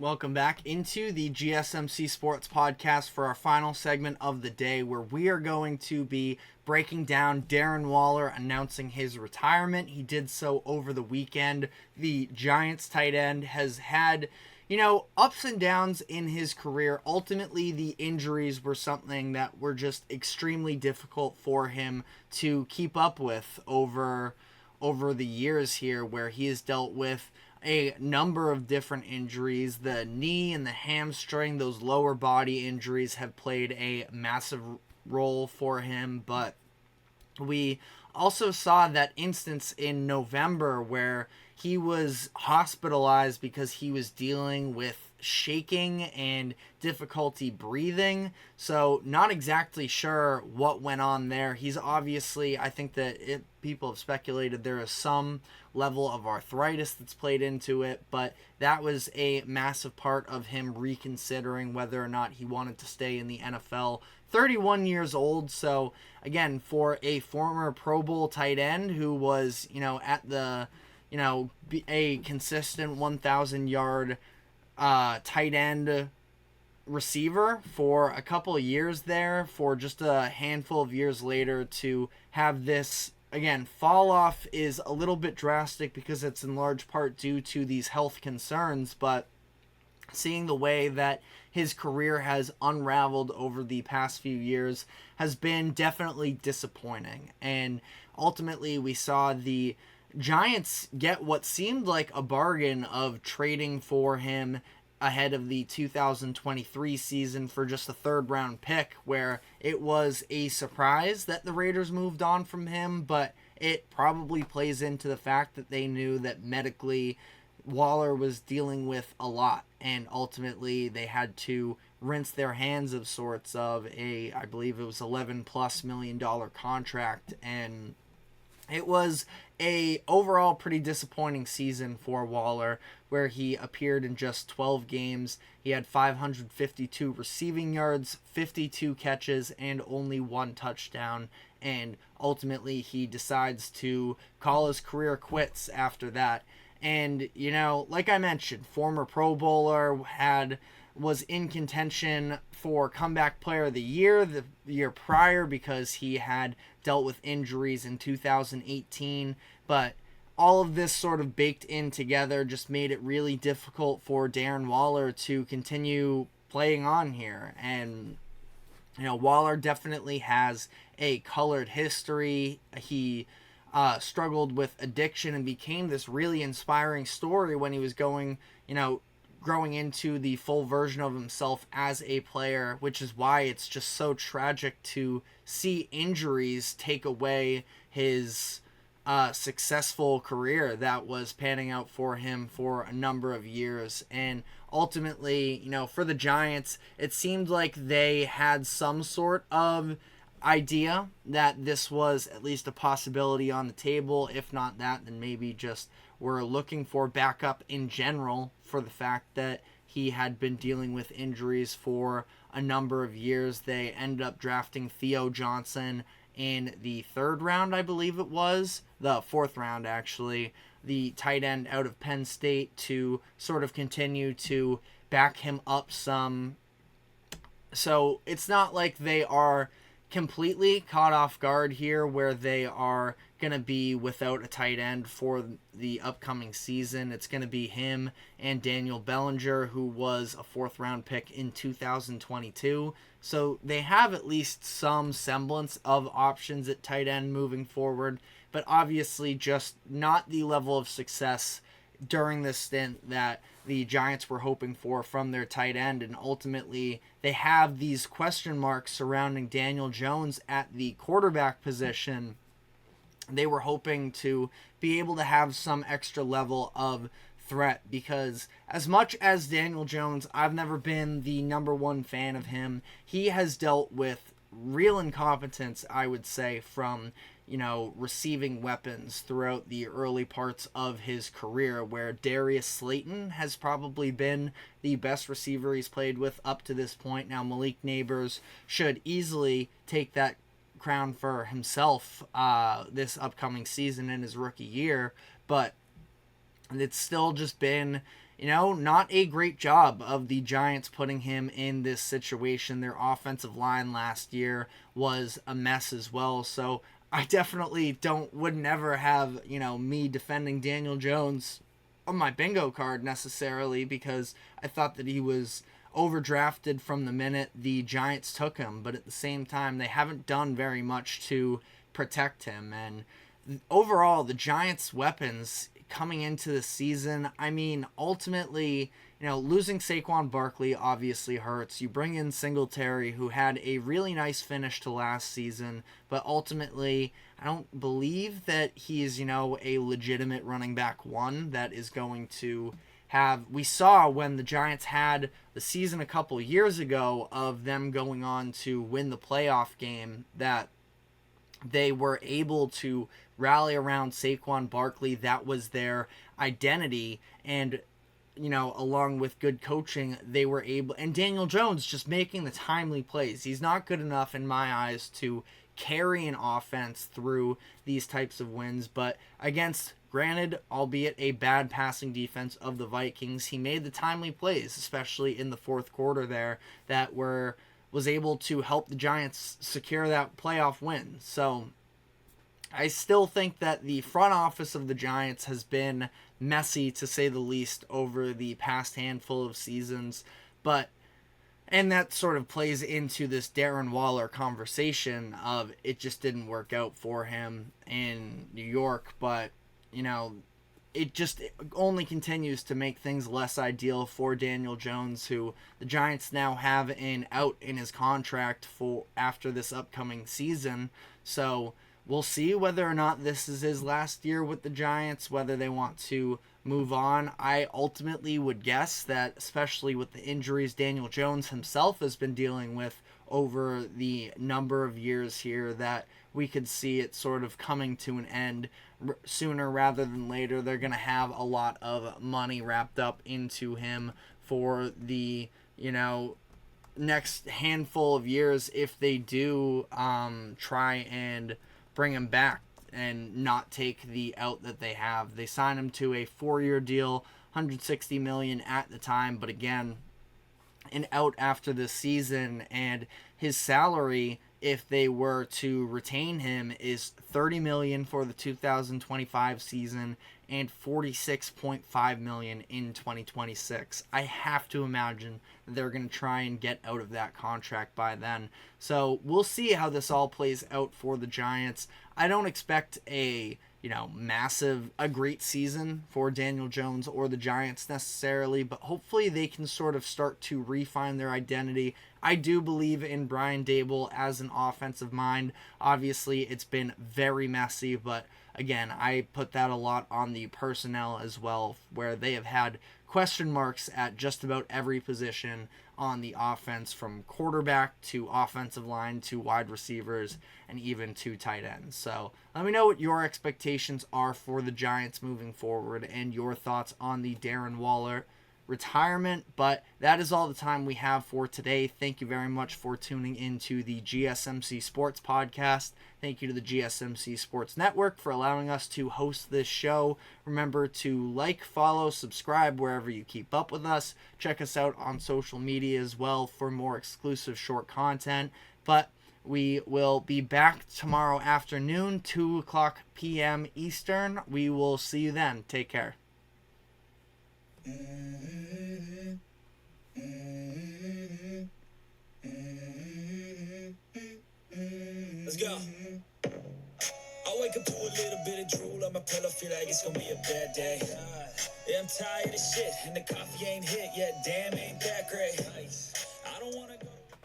Welcome back into the GSMC Sports Podcast for our final segment of the day, where we are going to be breaking down Darren Waller announcing his retirement. He did so over the weekend. The Giants tight end has had, ups and downs in his career. Ultimately, the injuries were something that were just extremely difficult for him to keep up with over the years here, where he has dealt with a number of different injuries. The knee and the hamstring, those lower body injuries, have played a massive role for him. But we also saw that instance in November where he was hospitalized because he was dealing with shaking and difficulty breathing. So not exactly sure what went on there. He's obviously, I think that people have speculated there is some level of arthritis that's played into it, but that was a massive part of him reconsidering whether or not he wanted to stay in the NFL. 31 years old, so again, for a former Pro Bowl tight end who was, at the, a consistent 1,000-yard tight end receiver for a couple of years there, for just a handful of years later to have this, again, fall off is a little bit drastic because it's in large part due to these health concerns, but seeing the way that his career has unraveled over the past few years has been definitely disappointing. And ultimately, we saw the Giants get what seemed like a bargain of trading for him ahead of the 2023 season for just a third-round pick, where it was a surprise that the Raiders moved on from him, but it probably plays into the fact that they knew that medically Waller was dealing with a lot, and ultimately they had to rinse their hands of sorts of I believe it was $11+ million contract, and it was a overall pretty disappointing season for Waller, where he appeared in just 12 games. He had 552 receiving yards, 52 catches, and only one touchdown. And ultimately, he decides to call his career quits after that. And, like I mentioned, former Pro Bowler, was in contention for Comeback Player of the Year the year prior because he had dealt with injuries in 2018. But all of this sort of baked in together just made it really difficult for Darren Waller to continue playing on here. And, Waller definitely has a colored history. He struggled with addiction and became this really inspiring story when he was growing into the full version of himself as a player, which is why it's just so tragic to see injuries take away his successful career that was panning out for him for a number of years. And ultimately, for the Giants, it seemed like they had some sort of idea that this was at least a possibility on the table. If not that, then maybe just were looking for backup in general, for the fact that he had been dealing with injuries for a number of years. They ended up drafting Theo Johnson in the third round, I believe it was, the fourth round actually, the tight end out of Penn State, to sort of continue to back him up some. So it's not like they are completely caught off guard here, where they are going to be without a tight end for the upcoming season. It's going to be him and Daniel Bellinger, who was a fourth-round pick in 2022. So they have at least some semblance of options at tight end moving forward, but obviously just not the level of success during this stint that the Giants were hoping for from their tight end. And ultimately, they have these question marks surrounding Daniel Jones at the quarterback position. They were hoping to be able to have some extra level of threat, because as much as Daniel Jones, I've never been the number one fan of him. He has dealt with real incompetence, I would say, from receiving weapons throughout the early parts of his career, where Darius Slayton has probably been the best receiver he's played with up to this point. Now, Malik Neighbors should easily take that crown for himself this upcoming season in his rookie year, but it's still just been, not a great job of the Giants putting him in this situation. Their offensive line last year was a mess as well. So I definitely would never have, me defending Daniel Jones on my bingo card necessarily, because I thought that he was overdrafted from the minute the Giants took him. But at the same time, they haven't done very much to protect him. And overall, the Giants' weapons coming into the season, ultimately, losing Saquon Barkley obviously hurts. You bring in Singletary, who had a really nice finish to last season, but ultimately, I don't believe that he is, a legitimate running back one that is going to have. We saw when the Giants had the season a couple years ago of them going on to win the playoff game, that they were able to rally around Saquon Barkley. That was their identity. And, along with good coaching, they were able, and Daniel Jones just making the timely plays. He's not good enough in my eyes to carry an offense through these types of wins, but against, granted, albeit a bad passing defense of the Vikings, he made the timely plays, especially in the fourth quarter there, that was able to help the Giants secure that playoff win. So I still think that the front office of the Giants has been messy, to say the least, over the past handful of seasons. And that sort of plays into this Darren Waller conversation of it just didn't work out for him in New York. But, it just only continues to make things less ideal for Daniel Jones, who the Giants now have an out in his contract for after this upcoming season. So we'll see whether or not this is his last year with the Giants, whether they want to move on. I ultimately would guess that, especially with the injuries Daniel Jones himself has been dealing with over the number of years here, that we could see it sort of coming to an end sooner rather than later. They're going to have a lot of money wrapped up into him for the, next handful of years if they do try and bring him back and not take the out that they have. They signed him to a 4-year deal, $160 million at the time, but again, an out after this season, and his salary, if they were to retain him, is $30 million for the 2025 season and $46.5 million in 2026. I have to imagine that they're going to try and get out of that contract by then. So we'll see how this all plays out for the Giants. I don't expect a great season for Daniel Jones or the Giants necessarily, but hopefully they can sort of start to refine their identity. I do believe in Brian Daboll as an offensive mind. Obviously, it's been very messy, but again, I put that a lot on the personnel as well, where they have had question marks at just about every position on the offense, from quarterback to offensive line to wide receivers and even to tight ends. So let me know what your expectations are for the Giants moving forward and your thoughts on the Darren Waller retirement. But that is all the time we have for today. Thank you very much for tuning into the GSMC Sports Podcast. Thank you to the GSMC Sports Network for allowing us to host this show. Remember to like, follow, subscribe wherever you keep up with us. Check us out on social media as well for more exclusive short content. But we will be back tomorrow afternoon, 2:00 p.m. Eastern. We will see you then. Take care. Let's go. I wake up to a little bit of drool on my pillow, feel like it's gonna be a bad day. Yeah, I'm tired of shit, and the coffee ain't hit yet. Damn, ain't that great. I don't wanna go.